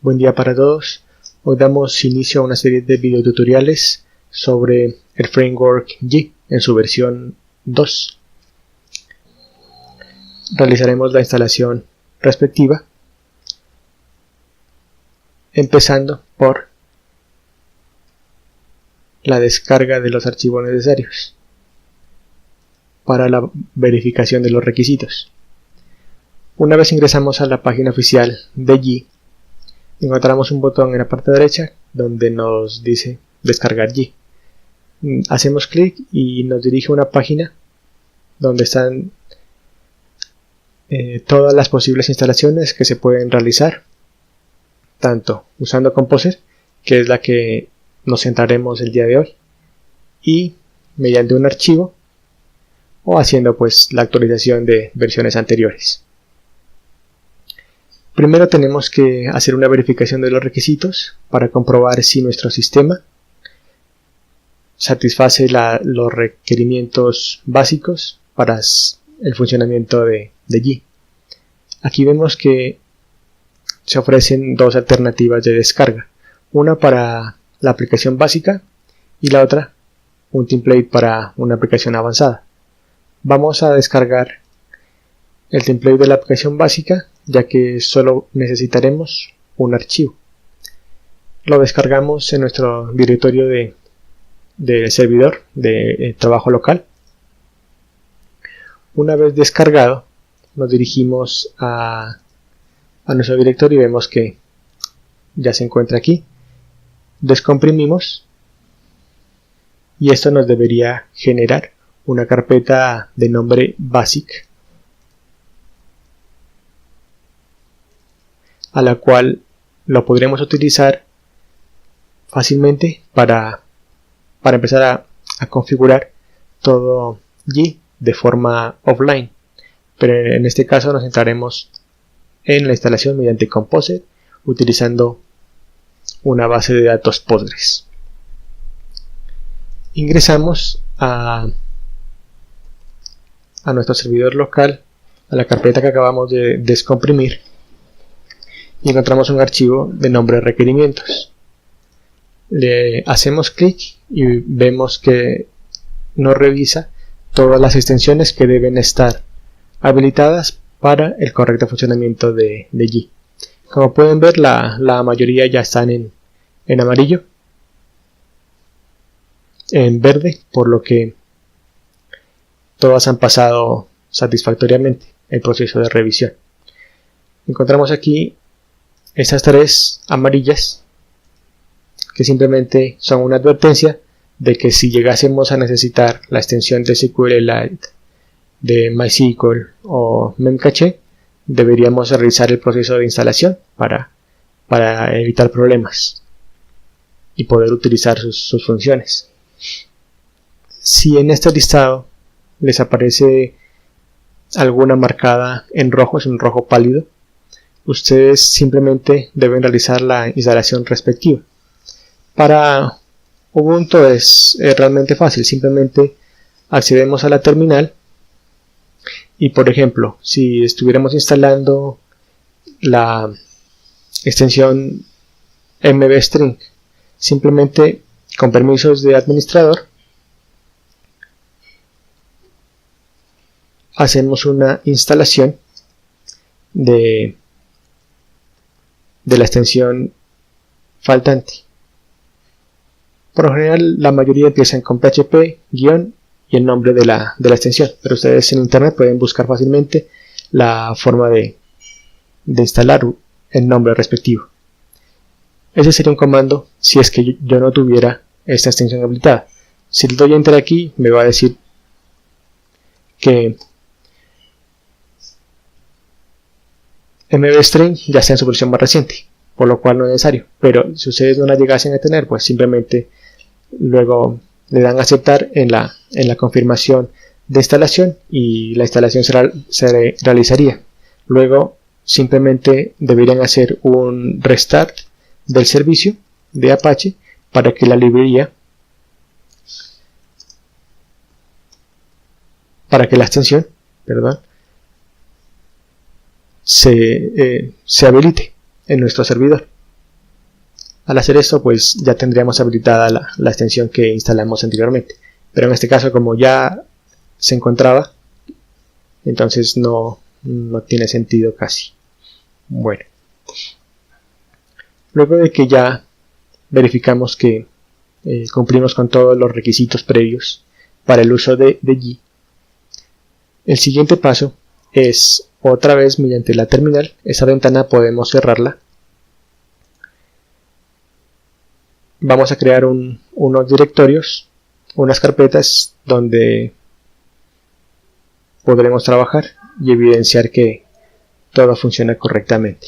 Buen día para todos. Hoy damos inicio a una serie de videotutoriales sobre el framework Yi en su versión 2. Realizaremos la instalación respectiva, empezando por la descarga de los archivos necesarios para la verificación de los requisitos. Una vez ingresamos a la página oficial de Yi, encontramos un botón en la parte derecha donde nos dice descargar Yi. Hacemos clic y nos dirige a una página donde están todas las posibles instalaciones que se pueden realizar, tanto usando Composer, que es la que nos centraremos el día de hoy, y mediante un archivo o haciendo la actualización de versiones anteriores. Primero tenemos que hacer una verificación de los requisitos para comprobar si nuestro sistema satisface los requerimientos básicos para el funcionamiento de Yi. Aquí vemos que se ofrecen dos alternativas de descarga, una para la aplicación básica y la otra un template para una aplicación avanzada. Vamos a descargar el template de la aplicación básica, ya que solo necesitaremos un archivo. Lo descargamos en nuestro directorio de servidor de trabajo local. Una vez descargado, nos dirigimos a nuestro directorio y vemos que ya se encuentra aquí. Descomprimimos y esto nos debería generar una carpeta de nombre basic, a la cual lo podremos utilizar fácilmente para empezar a configurar todo Yi de forma offline, pero en este caso nos centraremos en la instalación mediante Composer utilizando una base de datos Postgres. Ingresamos a nuestro servidor local, a la carpeta que acabamos de descomprimir, y encontramos un archivo de nombre requerimientos. Le hacemos clic y vemos que nos revisa todas las extensiones que deben estar habilitadas para el correcto funcionamiento de Yi. Como pueden ver, la mayoría ya están en amarillo, en verde, por lo que todas han pasado satisfactoriamente el proceso de revisión. Encontramos aquí estas tres amarillas, que simplemente son una advertencia de que si llegásemos a necesitar la extensión de SQLite, de MySQL o Memcache, deberíamos realizar el proceso de instalación para evitar problemas y poder utilizar sus funciones. Si en este listado les aparece alguna marcada en rojo, es un rojo pálido, ustedes simplemente deben realizar la instalación respectiva. Para Ubuntu es realmente fácil, simplemente accedemos a la terminal y, por ejemplo, si estuviéramos instalando la extensión mbstring, simplemente con permisos de administrador hacemos una instalación de la extensión faltante. Por lo general, la mayoría empiezan con PHP, guión y el nombre de la extensión, pero ustedes en internet pueden buscar fácilmente la forma de instalar el nombre respectivo. Ese sería un comando si es que yo no tuviera esta extensión habilitada. Si le doy enter aquí, me va a decir que mbstring ya sea en su versión más reciente, por lo cual no es necesario, pero si ustedes no la llegasen a tener, pues simplemente luego le dan a aceptar en la confirmación de instalación y la instalación se realizaría. Luego simplemente deberían hacer un restart del servicio de Apache para que la librería, para que la extensión, se habilite en nuestro servidor. Al hacer esto, pues ya tendríamos habilitada la extensión que instalamos anteriormente, pero en este caso, como ya se encontraba, entonces no tiene sentido casi. Bueno, luego de que ya verificamos que cumplimos con todos los requisitos previos para el uso de Yi, el siguiente paso es, otra vez mediante la terminal, esa ventana podemos cerrarla. Vamos a crear unos directorios, unas carpetas donde podremos trabajar y evidenciar que todo funciona correctamente.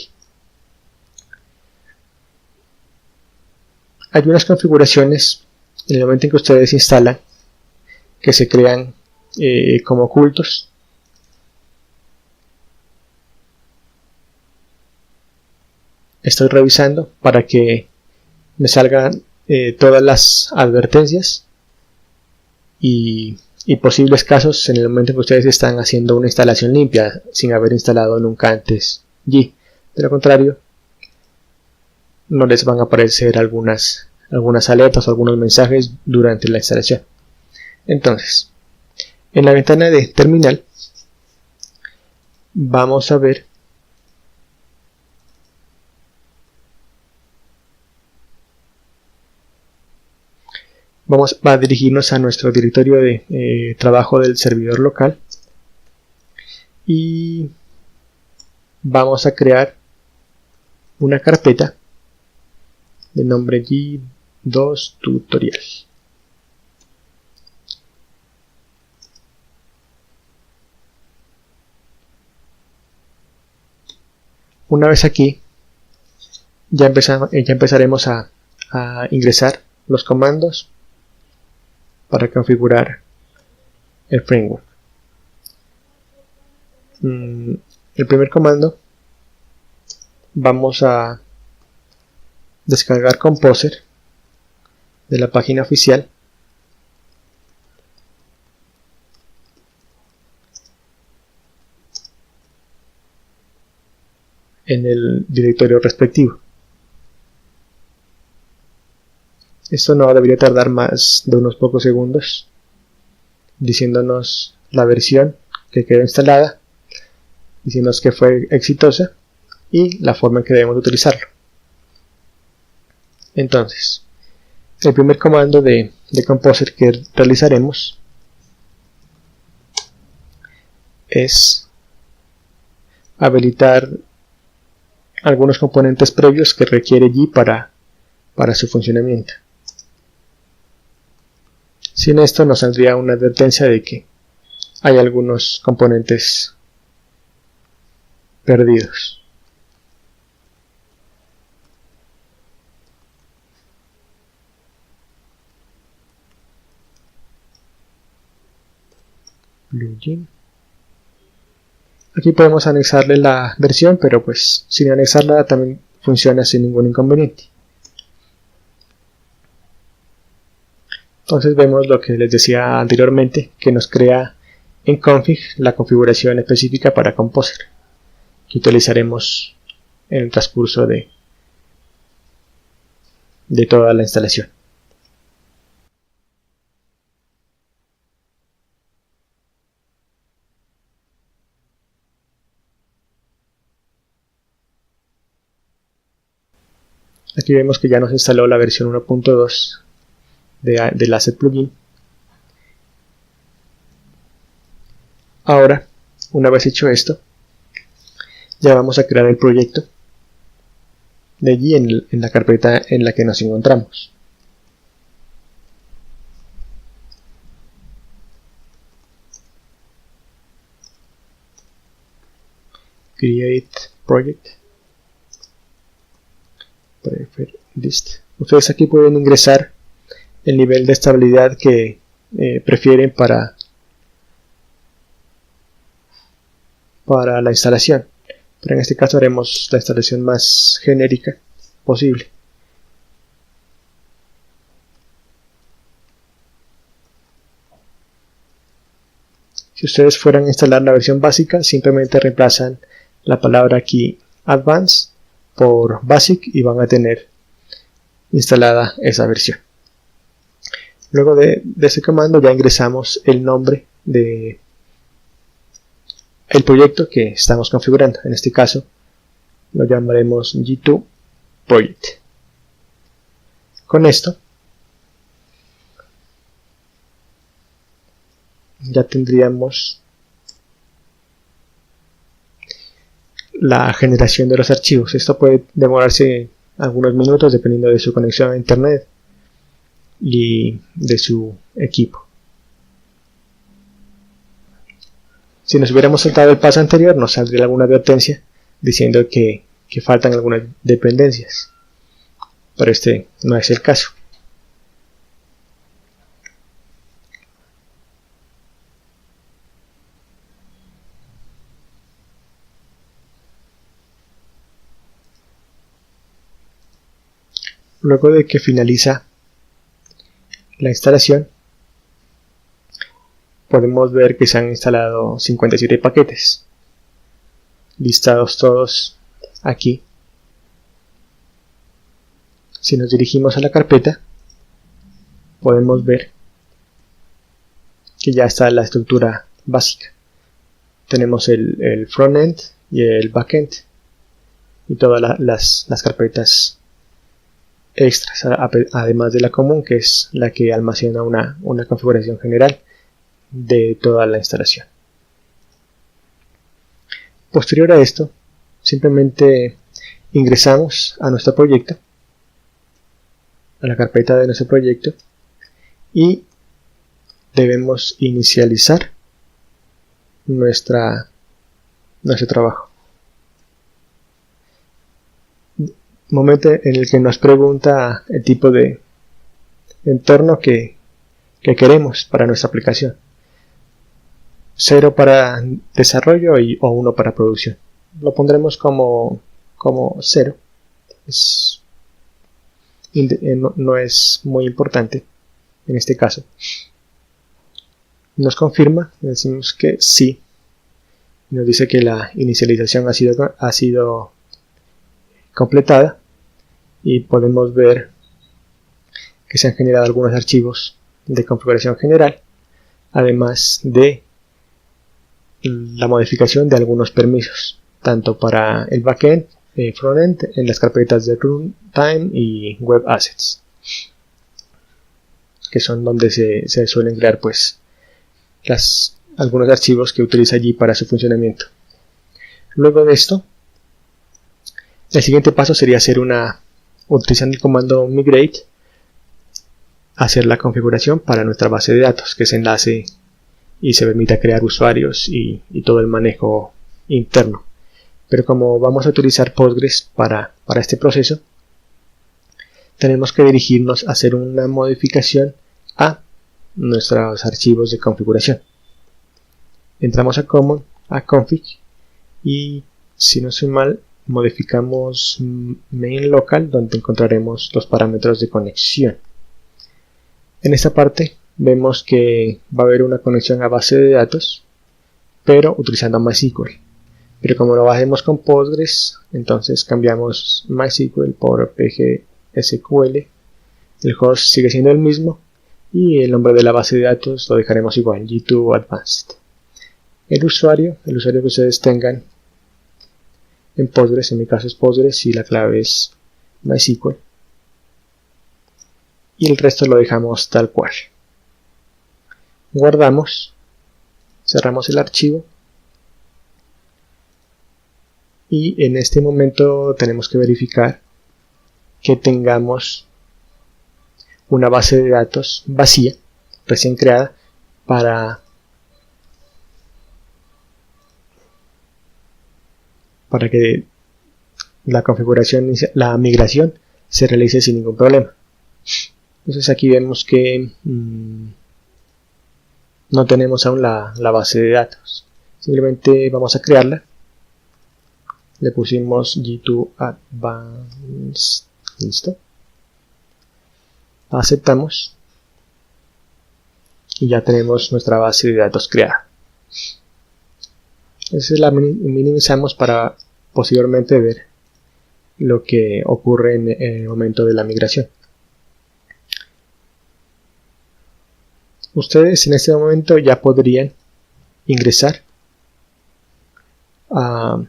Hay unas configuraciones en el momento en que ustedes instalan que se crean como ocultos. Estoy revisando para que me salgan todas las advertencias y posibles casos en el momento en que ustedes están haciendo una instalación limpia sin haber instalado nunca antes Yi. De lo contrario, no les van a aparecer algunas alertas o algunos mensajes durante la instalación. Entonces, en la ventana de terminal vamos a ver vamos a dirigirnos a nuestro directorio de trabajo del servidor local y vamos a crear una carpeta de nombre Yi2 tutorial. Una vez aquí ya empezaremos a ingresar los comandos para configurar el framework. El primer comando, vamos a descargar Composer de la página oficial. En el directorio respectivo. Esto no debería tardar más de unos pocos segundos, diciéndonos la versión que quedó instalada, diciéndonos que fue exitosa y la forma en que debemos utilizarlo. Entonces, el primer comando de Composer que realizaremos es habilitar algunos componentes previos que requiere Yi para su funcionamiento. Sin esto nos saldría una advertencia de que hay algunos componentes perdidos. Plugin. Aquí podemos anexarle la versión, pero pues sin anexarla también funciona sin ningún inconveniente. Entonces vemos lo que les decía anteriormente, que nos crea en config la configuración específica para Composer, que utilizaremos en el transcurso de toda la instalación. Aquí vemos que ya nos instaló la versión 1.2 del Asset Plugin. Ahora, una vez hecho esto, ya vamos a crear el proyecto de Yi en la carpeta en la que nos encontramos. Create Project. Prefer List. Ustedes aquí pueden ingresar el nivel de estabilidad que prefieren para la instalación, pero en este caso haremos la instalación más genérica posible. Si ustedes fueran a instalar la versión básica, simplemente reemplazan la palabra aquí Advanced por Basic y van a tener instalada esa versión. Luego de ese comando ya ingresamos el nombre de el proyecto que estamos configurando. En este caso lo llamaremos G2 Project. Con esto ya tendríamos la generación de los archivos. Esto puede demorarse algunos minutos dependiendo de su conexión a internet y de su equipo. Si nos hubiéramos saltado el paso anterior, nos saldría alguna advertencia diciendo que faltan algunas dependencias, pero este no es el caso. Luego de que finaliza la instalación, podemos ver que se han instalado 57 paquetes, listados todos aquí. Si nos dirigimos a la carpeta, podemos ver que ya está la estructura básica. Tenemos el frontend y el backend y todas las carpetas extras, además de la común, que es la que almacena una configuración general de toda la instalación. Posterior a esto, simplemente ingresamos a nuestro proyecto, a la carpeta de nuestro proyecto, y debemos inicializar nuestro trabajo. Momento en el que nos pregunta el tipo de entorno que queremos para nuestra aplicación. 0 para desarrollo o 1 para producción. Lo pondremos como 0. No es muy importante en este caso. Nos decimos que sí. Nos dice que la inicialización ha sido completada y podemos ver que se han generado algunos archivos de configuración general, además de la modificación de algunos permisos, tanto para el backend, frontend, en las carpetas de runtime y web assets, que son donde se suelen crear pues algunos archivos que utiliza allí para su funcionamiento. Luego de esto, el siguiente paso sería utilizando el comando migrate, hacer la configuración para nuestra base de datos, que se enlace y se permita crear usuarios y todo el manejo interno. Pero como vamos a utilizar Postgres para este proceso, tenemos que dirigirnos a hacer una modificación a nuestros archivos de configuración. Entramos a Common, a Config, y si no soy mal, modificamos main local, donde encontraremos los parámetros de conexión. En esta parte vemos que va a haber una conexión a base de datos, pero utilizando MySQL. Pero como lo hacemos con Postgres, entonces cambiamos MySQL por PGSQL. El host sigue siendo el mismo y el nombre de la base de datos lo dejaremos igual, G2 Advanced. El usuario que ustedes tengan en Postgres, en mi caso es Postgres y la clave es MySQL. Y el resto lo dejamos tal cual. Guardamos, cerramos el archivo y en este momento tenemos que verificar que tengamos una base de datos vacía, recién creada, para que la configuración, la migración se realice sin ningún problema. Entonces aquí vemos que no tenemos aún la base de datos. Simplemente vamos a crearla. Le pusimos G2 Advanced. Listo. Aceptamos. Y ya tenemos nuestra base de datos creada. Entonces la minimizamos para posteriormente ver lo que ocurre en el momento de la migración. ustedes en este momento ya podrían ingresar a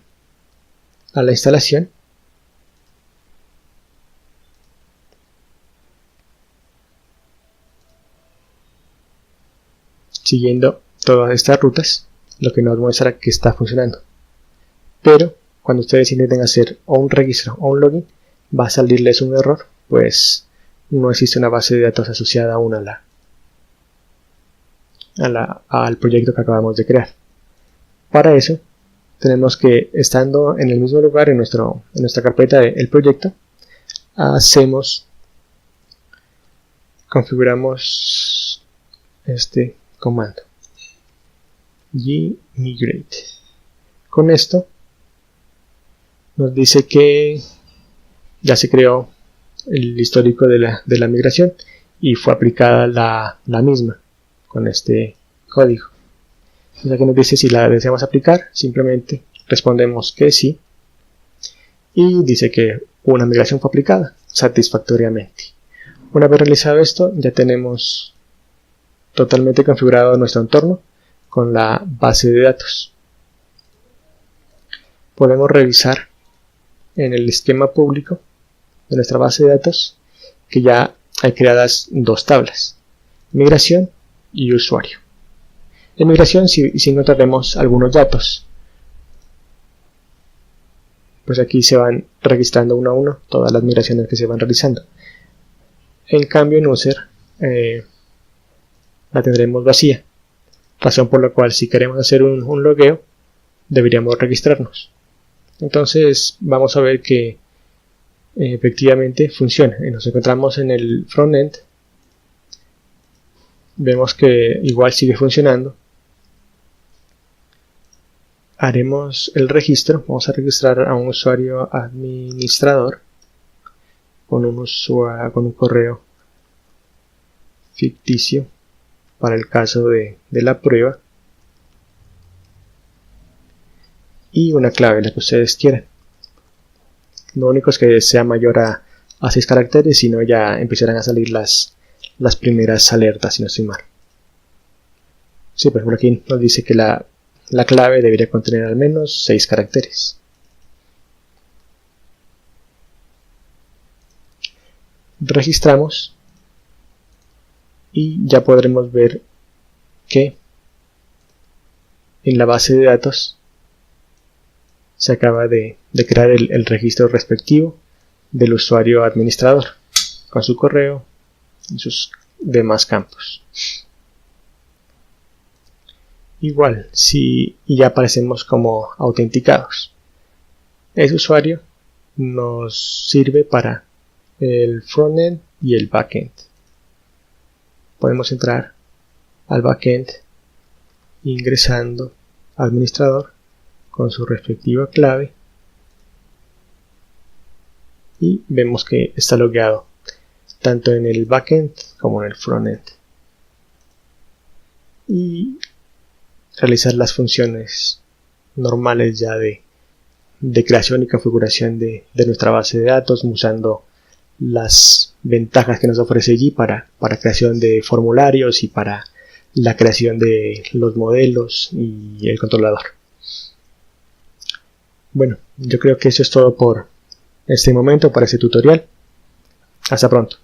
la instalación siguiendo todas estas rutas, lo que nos muestra que está funcionando. Pero cuando ustedes intenten hacer o un registro o un login, va a salirles un error, pues no existe una base de datos asociada aún al proyecto que acabamos de crear. Para eso tenemos que, estando en el mismo lugar en nuestra carpeta del proyecto, configuramos este comando gmigrate. Con esto nos dice que ya se creó el histórico de la migración y fue aplicada la misma con este código. Entonces aquí nos dice si la deseamos aplicar, simplemente respondemos que sí y dice que una migración fue aplicada satisfactoriamente. Una vez realizado esto, ya tenemos totalmente configurado nuestro entorno con la base de datos. Podemos revisar en el esquema público de nuestra base de datos que ya hay creadas dos tablas: migración y usuario. En migración si encontraremos algunos datos, pues aquí se van registrando uno a uno todas las migraciones que se van realizando. En cambio en user la tendremos vacía, razón por la cual si queremos hacer un logueo deberíamos registrarnos. Entonces vamos a ver que efectivamente funciona. Y nos encontramos en el frontend, vemos que igual sigue funcionando. Haremos el registro, vamos a registrar a un usuario administrador con un correo ficticio para el caso de la prueba y una clave, la que ustedes quieran. Lo único es que sea mayor a 6 caracteres, si no ya empezarán a salir las primeras alertas, si no estoy mal. Sí, por ejemplo aquí nos dice que la clave debería contener al menos 6 caracteres. Registramos y ya podremos ver que en la base de datos se acaba de crear el registro respectivo del usuario administrador con su correo y sus demás campos. Igual, y ya aparecemos como autenticados. Ese usuario nos sirve para el frontend y el backend. Podemos entrar al backend ingresando administrador con su respectiva clave y vemos que está logueado tanto en el backend como en el frontend. Y realizar las funciones normales ya de creación y configuración de nuestra base de datos, usando las ventajas que nos ofrece allí para creación de formularios y para la creación de los modelos y el controlador. Bueno, yo creo que eso es todo por este momento, para este tutorial. Hasta pronto.